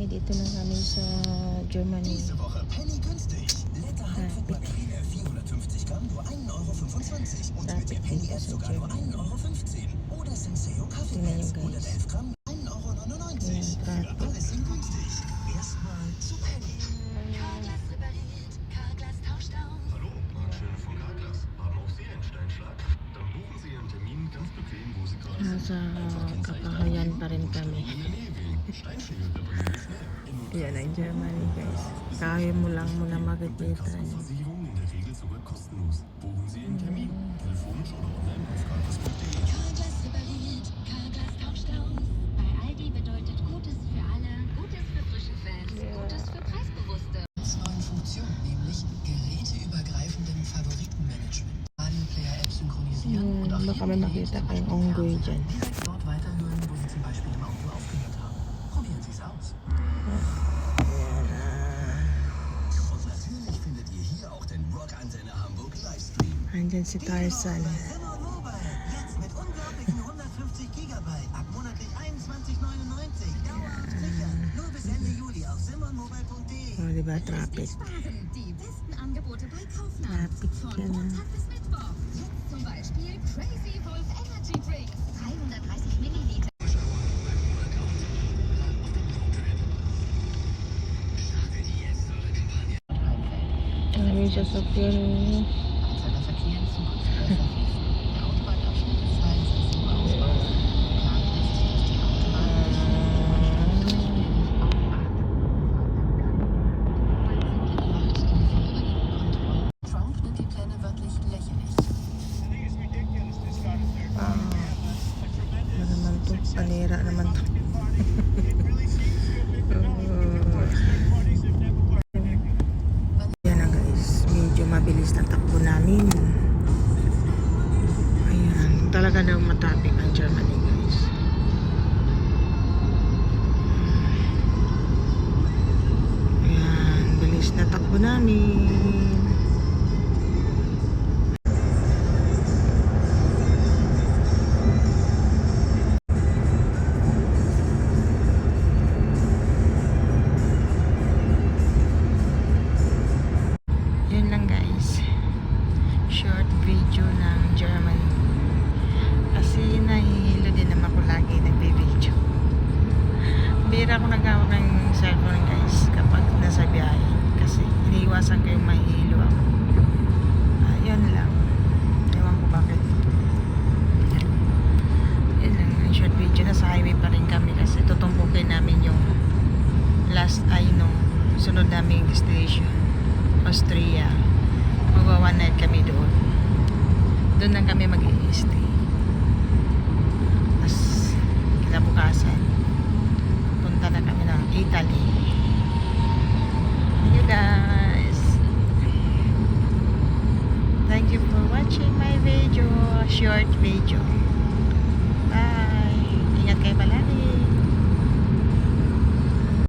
dito na kami sa Germany. Diese Woche Penny günstig. Lecker Handfettmargarine 450 Gramm nur 1,25 € und mit der Penny App sogar nur 1,15 € Oder Senseo Kaffeepads 111 Gramm 1,99 €. Für alles in günstig. Erstmal zu Penny. Carglass repariert, Carglass tauscht aus. Hallo, Martin von Carglass. Haben auch Sie einen Steinschlag? Dann buchen Sie Ihren Termin ganz bequem, wo Sie gerade sind. Nasa Kapahayan pa rin kami. In der Nähe wählen. Steinschläge reparieren wir schnell. Yan ang Germany, guys. Kaya mo lang muna makikita. Kaskoversicherung in der Regel sogar kostenlos. Buchen Sie Ihren Termin. Telefonisch oder online auf carglass.de. Carglass repariert, Carglass tauscht aus. Bei Aldi bedeutet Gutes für alle, Gutes für frische Fans, Gutes für Preisbewusste. Neuen Funktion, nämlich geräteübergreifendem Favoritenmanagement. Radio-Player-App synchronisieren und auch Baka may makita kayong onggoy dyan. direkt dort weiterhören, wo Sie zum Beispiel im Auto aufgehört haben. Probieren Sie es aus. Und natürlich findet ihr hier auch den Rock-Antenne Hamburg Livestream. Andyan si Tarzan. Simon Mobile. Jetzt mit unglaublichen 150 Gigabyte. Ab monatlich 21,99. Dauerhaft sicher. Nur bis Ende Juli auf simonmobile.de. O, diba? Traffic. Sparen die besten Angebote bei Kaufland. Traffic Von yan. Montag bis Mittwoch. Jetzt zum Beispiel Crazy Wolf Energy Drink. 330 Milliliter. Alam yung sasakyan niyo. Anzahl der Verkehrszüge Der Autobahnabschnitt ist 62 Uhr ausbauen. Geplant ist, dass die Trump nimmt die Pläne wörtlich lächerlich. Ano naman to? Panira naman to. Yan na guys. Medyo mabilis na takbo namin. Ayan. Talaga daw matapik ang Germany guys. Ayan. Bilis na takbo namin. Yun lang guys, short video ng Germany kasi nahihilo din naman ako lagi nagbe-video. Bira ako nagawak ng cellphone guys kapag nasa biyahe kasi iniiwasan ko yung mahihilo ako. Yun lang, ewan ko bakit. Yun lang, short video. Nasa highway pa rin kami kasi tutumpukin namin yung last ay nung sunod naming destination, Austria. Magwa one night kami doon. Doon lang kami mag-i-stay. Tapos kinabukasan punta na kami ng Italy. You guys, thank you for watching my video, short video. Bye.